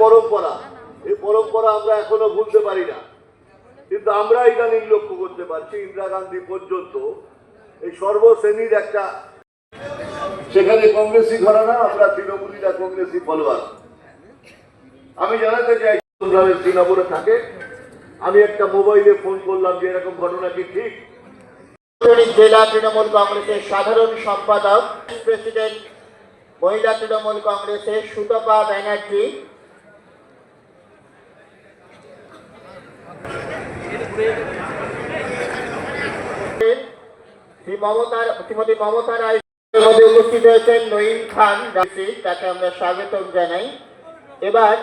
পরম্পরা, এই পরম্পরা আমরা এখনো ভুলতে পারি না, কিন্তু আমরা ইদানিং লক্ষ্য করতে পারছি ইন্দিরা গান্ধী পর্যন্ত এই সর্বশ্রেণীর একটা, সেখানে কংগ্রেসি ঘরানা, আমরা তৃণমূলীরা কংগ্রেসি ফলোয়ার। আমি জানাতে চাই শ্রীনগরে থাকে, আমি একটা মোবাইলে ফোন করলাম যে এরকম ঘটনা কি ঠিক? জেলা তৃণমূল কংগ্রেসের সাধারণ সম্পাদক, প্রেসিডেন্ট মহিলা তৃণমূল কংগ্রেসের সুতপা ব্যানার্জি, শ্রীমতী মমতা রায় মধ্যে উপস্থিত হয়েছেন নঈম খান, তাকে আমরা স্বাগত জানাই। এবার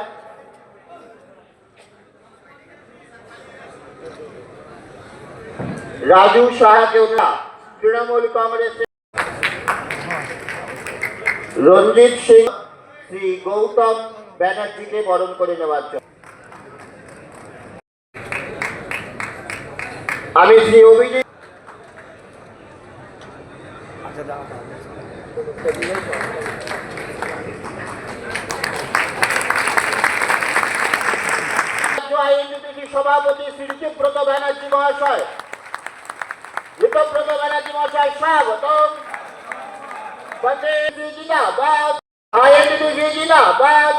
রাজু সাহাকে তৃণমূল কংগ্রেসের রঞ্জিত সিং, শ্রী গৌতম ব্যানার্জিকে বরণ করে নেওয়ার জন্য আমি শ্রী অভিজিৎ সভাপতি শ্রী ঋতব্রত ব্যানার্জি মহাশয়, ঋতব্রত ব্যানার্জি মহাশয় স্বাগতম। জিন্দাবাদ, আইএনটিটিউসি জিন্দাবাদ,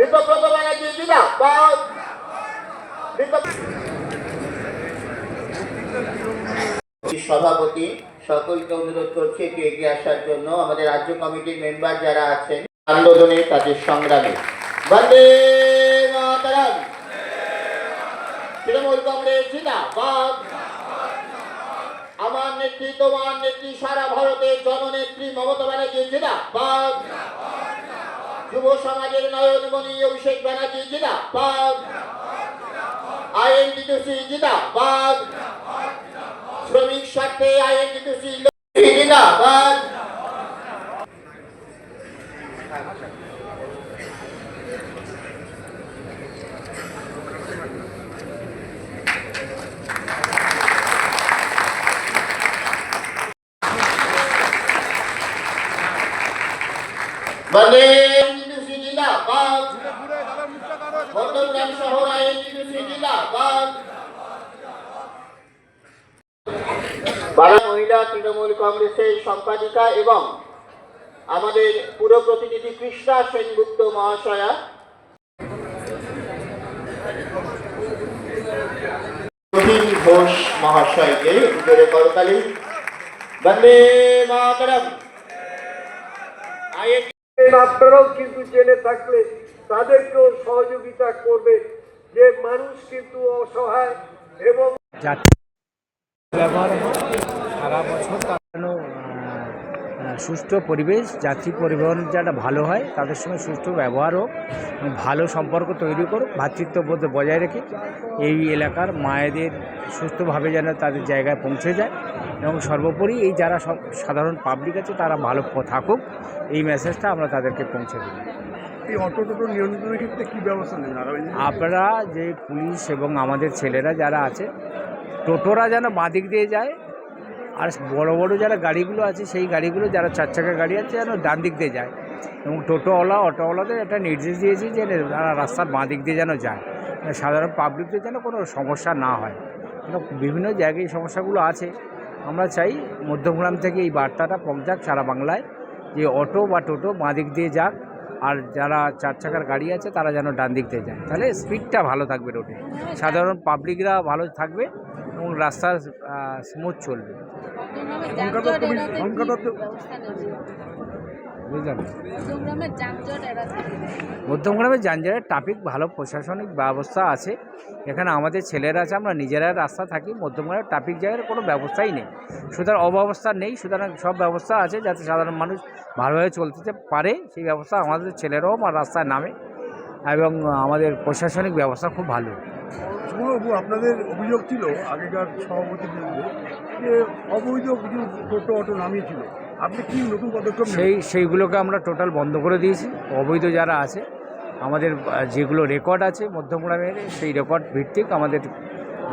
ঋতব্রত ব্যানার্জি জিন্দাবাদ। সভাপতি সকলকে অনুরোধ করছে একটু এগিয়ে আসার জন্য। আমাদের রাজ্য কমিটির মেম্বার যারা আছেন আন্দোলনে, তাদের সংগ্রামে বন্দে মাতরম, তৃণমূল কংগ্রেস জিন্দাবাদ। আমার নেত্রী, তোমার নেত্রী, সারা ভারতের জননেত্রী মমতা ব্যানার্জি জিন্দাবাদ। যুব সমাজের নয়নমণি অভিষেক ব্যানার্জি জিন্দাবাদ। আইএনটিটিউসি জিন্দাবাদ। শ্রমিক স্বার্থে আইএনটিটিউসি জিন্দাবাদ। বন্দে আইএনটিটিউসি জিন্দাবাদ। বর্ধমান শহর আইএনটিটিউসি জিন্দাবাদ। মহিলা তৃণমূল কংগ্রেসের সম্পাদিকা এবং আমাদের পুরো প্রতিনিধি কৃষ্ণা সেনগুপ্ত মহাশয়া, প্রবীণ ঘোষ মহাশয়কে উত্তরে করতালি। বন্দে মাতরম। আপনারাও কিন্তু জেনে থাকলে তাদেরকেও সহযোগিতা করবে, যে মানুষ কিন্তু অসহায় এবং ব্যবহার সারা বছর তার জন্য সুষ্ঠু পরিবেশ, যাত্রী পরিবহন যেটা ভালো হয়, তাদের সঙ্গে সুষ্ঠু ব্যবহার হোক, ভালো সম্পর্ক তৈরি করুক, ভ্রাতৃত্ববোধ বজায় রেখে এই এলাকার মায়েদের সুস্থভাবে যেন তাদের জায়গায় পৌঁছে যায়, এবং সর্বোপরি এই যারা সব সাধারণ পাবলিক আছে তারা ভালো থাকুক, এই মেসেজটা আমরা তাদেরকে পৌঁছে দিই। এই অটো টোটো নিয়ন্ত্রণের ক্ষেত্রে কী ব্যবস্থা নেবেন আপনারা? যে পুলিশ এবং আমাদের ছেলেরা যারা আছে, টোটোরা যেন বাঁদিক দিয়ে যায়, আর বড় বড় যারা গাড়িগুলো আছে সেই গাড়িগুলো, যারা চার চাকা গাড়ি আছে, যেন ডান দিক দিয়ে যায়। এবং টোটোওয়ালা অটোওয়ালাদের একটা নির্দেশ দিয়েছি যে তারা রাস্তার বাঁ দিক দিয়ে যেন যায়, সাধারণ পাবলিকদের যেন কোনো সমস্যা না হয়। বিভিন্ন জায়গায় এই সমস্যাগুলো আছে। আমরা চাই মধ্যমগ্রাম থেকে এই বার্তাটা পৌঁছাক সারা বাংলায়, যে অটো বা টোটো বাঁ দিক দিয়ে যাক, আর যারা চার চাকার গাড়ি আছে তারা যেন ডান দিক দিয়ে যায়। তাহলে স্পিডটা ভালো থাকবে রোডে, সাধারণ পাবলিকরা ভালো থাকবে এবং রাস্তা স্মুথ চলবে। মধ্যমগ্রামে যানজটের ট্রাফিক ভালো প্রশাসনিক ব্যবস্থা আছে। এখানে আমাদের ছেলেরা আছে, আমরা নিজেরা রাস্তা থাকি। মধ্যমগ্রামে ট্রাফিক জ্যামের কোনো ব্যবস্থাই নেই, সুতরাং অব্যবস্থা নেই। সুতরাং সব ব্যবস্থা আছে যাতে সাধারণ মানুষ ভালোভাবে চলতে পারে, সেই ব্যবস্থা আমাদের ছেলেরাও আমার রাস্তায় নামে, এবং আমাদের প্রশাসনিক ব্যবস্থা খুব ভালো। আপনাদের অভিযোগ ছিল আগেকার সভাপতির বিরুদ্ধে যে অবৈধ কিছু টোটো অটো নামিয়েছিল, আপনি কি নতুন পদক্ষেপ? সেইগুলোকে আমরা টোটাল বন্ধ করে দিয়েছি। অবৈধ যারা আছে, আমাদের যেগুলো রেকর্ড আছে মধ্যমগ্রামের, সেই রেকর্ড ভিত্তিক আমাদের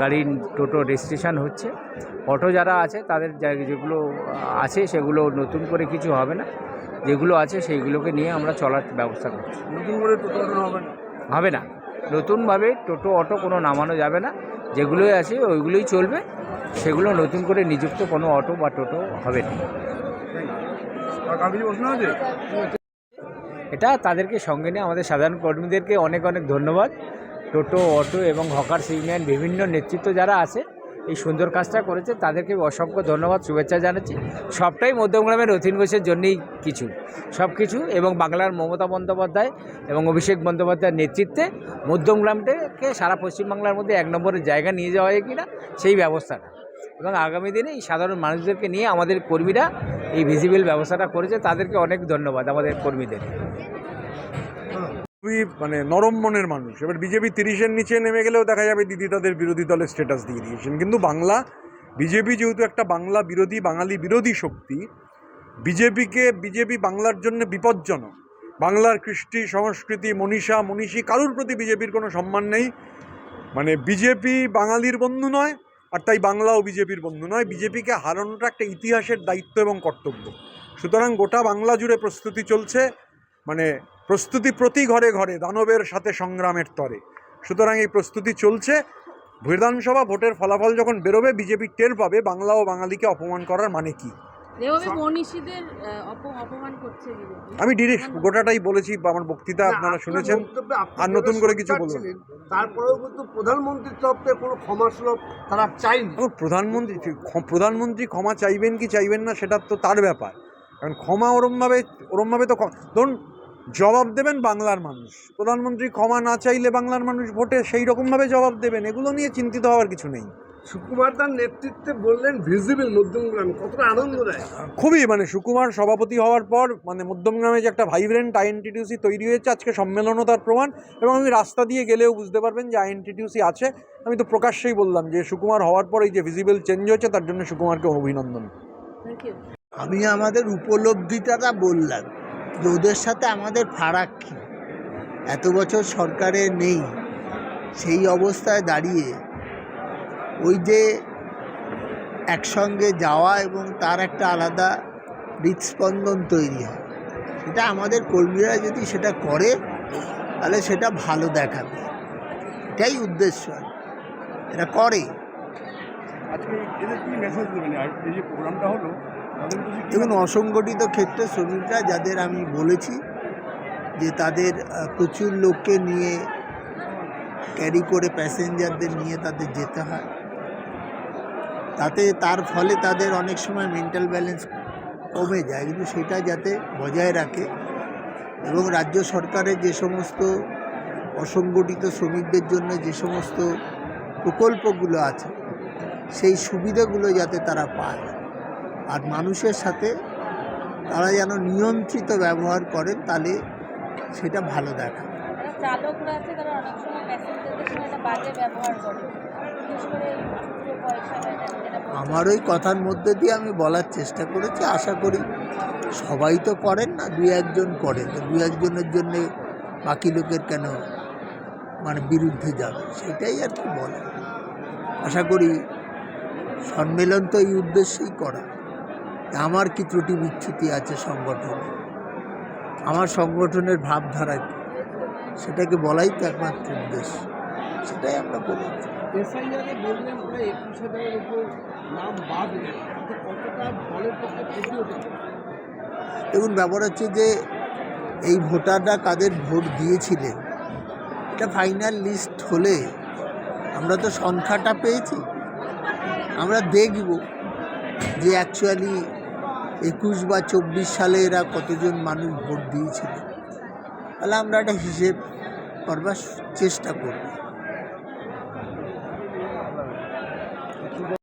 গাড়ির টোটো রেজিস্ট্রেশন হচ্ছে। অটো যারা আছে তাদের যেগুলো আছে সেগুলো নতুন করে কিছু হবে না, যেগুলো আছে সেইগুলোকে নিয়ে আমরা চলার ব্যবস্থা করছি। নতুন করে টোটো অটো হবে না? হবে না, নতুনভাবে টোটো অটো কোনো নামানো যাবে না, যেগুলোই আছে ওইগুলোই চলবে, সেগুলো নতুন করে নিযুক্ত কোনো অটো বা টোটো হবে না। আর কার কিছু প্রশ্ন আছে? এটা তাদেরকে সঙ্গে নিয়ে আমাদের সাধারণ কর্মীদেরকে অনেক অনেক ধন্যবাদ। টোটো অটো এবং হকার্স ইউনিয়ন বিভিন্ন নেতৃত্ব যারা আছে এই সুন্দর কাজটা করেছে, তাদেরকে অসংখ্য ধন্যবাদ, শুভেচ্ছা জানাচ্ছি। সবটাই মধ্যমগ্রামের রথীন ঘোষের জন্যই সব কিছু এবং বাংলার মমতা বন্দ্যোপাধ্যায় এবং অভিষেক বন্দ্যোপাধ্যায়ের নেতৃত্বে মধ্যমগ্রামটাকে সারা পশ্চিমবাংলার মধ্যে 1 নম্বরের জায়গা নিয়ে যাওয়া হয় কিনা সেই ব্যবস্থাটা, এবং আগামী দিনে এই সাধারণ মানুষদেরকে নিয়ে আমাদের কর্মীরা এই ভিজিবল ব্যবস্থাটা করেছে, তাদেরকে অনেক ধন্যবাদ আমাদের কর্মীদের। খুবই নরম মনের মানুষ। এবার বিজেপি 30-এর নিচে নেমে গেলেও দেখা যাবে দিদি তাদের বিরোধী দলের স্ট্যাটাস দিয়ে দিয়েছেন, কিন্তু বিজেপি যেহেতু একটা বাংলা বিরোধী, বাঙালি বিরোধী শক্তি, বিজেপি বাংলার জন্য বিপজ্জনক। বাংলার কৃষ্টি সংস্কৃতি মনীষী কারোর প্রতি বিজেপির কোনো সম্মান নেই। বিজেপি বাঙালির বন্ধু নয়, আর তাই বাংলাও বিজেপির বন্ধু নয়। বিজেপিকে হারানোটা একটা ইতিহাসের দায়িত্ব এবং কর্তব্য। সুতরাং গোটা বাংলা জুড়ে প্রস্তুতি চলছে, প্রস্তুতি প্রতি ঘরে ঘরে দানবের সাথে সংগ্রামের তরে। সুতরাং এই প্রস্তুতি চলছে। বিধানসভা ভোটের ফলাফল যখন বেরোবে বিজেপি টের পাবে বাংলা ও বাঙালিকে অপমান করার মানে কি। আমি ডিরেক্ট গোটাটাই বলেছি, আমার বক্তৃতা আপনারা শুনেছেন, আর নতুন করে কিছু বলবো। তারপরেও কিন্তু প্রধানমন্ত্রীর তরফ থেকে কোনো ক্ষমাসুলভ তারা চাইনি। প্রধানমন্ত্রী ক্ষমা চাইবেন কি চাইবেন না সেটা তো তার ব্যাপার, কারণ ক্ষমা ওরমভাবে তো ধরুন জবাব দেবেন বাংলার মানুষ। প্রধানমন্ত্রী ক্ষমা না চাইলে বাংলার মানুষ ভোটে সেই রকমভাবে জবাব দেবেন, এগুলো নিয়ে চিন্তিত হওয়ার কিছু নেই। সুকুমার তার নেতৃত্বে বললেন ভিজিবল মধ্যমগ্রাম, কতটা আনন্দ দেয়। খুবই সুকুমার সভাপতি হওয়ার পর মধ্যমগ্রামে যে একটা ভাইব্রেন্ট আইএনটিটিউসি তৈরি হয়েছে, আজকে সম্মেলনও তার প্রমাণ। এবং আমি রাস্তা দিয়ে গেলেও বুঝতে পারবেন যে আইএনটিটিউসি আছে। আমি তো প্রকাশ্যেই বললাম যে সুকুমার হওয়ার পর এই যে ভিজিবল চেঞ্জ হয়েছে, তার জন্য সুকুমারকে অভিনন্দন। আমি আমাদের উপলব্ধিটা বললাম যে ওদের সাথে আমাদের ফারাক কী, এত বছর সরকারে নেই, সেই অবস্থায় দাঁড়িয়ে ওই যে একসঙ্গে যাওয়া এবং তার একটা আলাদা হৃদস্পন্দন তৈরি হয়, সেটা আমাদের কর্মীরা যদি সেটা করে তাহলে সেটা ভালো দেখাবে, এটাই উদ্দেশ্য। এটা করে। আজকে এদের কি মেসেজ দেবেন এই যে প্রোগ্রামটা হলো? দেখুন, অসংগঠিত ক্ষেত্রে শ্রমিকরা যাদের আমি বলেছি যে তাদের প্রচুর লোককে নিয়ে ক্যারি করে প্যাসেঞ্জারদের নিয়ে তাদের যেতে হয়, তার ফলে তাদের অনেক সময় মেন্টাল ব্যালেন্স কমে যায়, কিন্তু সেটা যাতে বজায় রাখে এবং রাজ্য সরকারের যে সমস্ত অসংগঠিত শ্রমিকদের জন্য যে সমস্ত প্রকল্পগুলো আছে সেই সুবিধাগুলো যাতে তারা পায়, আর মানুষের সাথে তারা যেন নিয়ন্ত্রিত ব্যবহার করেন, তাহলে সেটা ভালো দেখা। চালকরা আছে তারা অনেক সময় প্যাসেঞ্জারদের সঙ্গে একটা বাজে ব্যবহার করে, বিশেষ করে খুচরো পয়সা আমার ওই কথার মধ্যে দিয়ে আমি বলার চেষ্টা করেছি, আশা করি সবাই তো করেন না, 2-1 করে, তো 2-1 জন্যে বাকি লোকের কেন বিরুদ্ধে যাবে, সেটাই আর কি বলে। আশা করি সম্মেলন তো এই উদ্দেশ্যেই করা। আমার কি ত্রুটি বিচ্যুতি আছে সংগঠনে, আমার সংগঠনের ভাবধারা কি, সেটাকে বলাই তো একমাত্র উদ্দেশ্য, সেটাই আমরা বলেছি। দেখুন, ব্যাপার হচ্ছে যে এই ভোটাররা কাদের ভোট দিয়েছিলেন এটা ফাইনাল লিস্ট হলে আমরা তো সংখ্যাটা পেয়েছি, আমরা দেখব যে অ্যাকচুয়ালি 21 বা 24 সালে এরা কতজন মানুষ ভোট দিয়েছিল, তাহলে আমরা একটা হিসেব করবার চেষ্টা করব।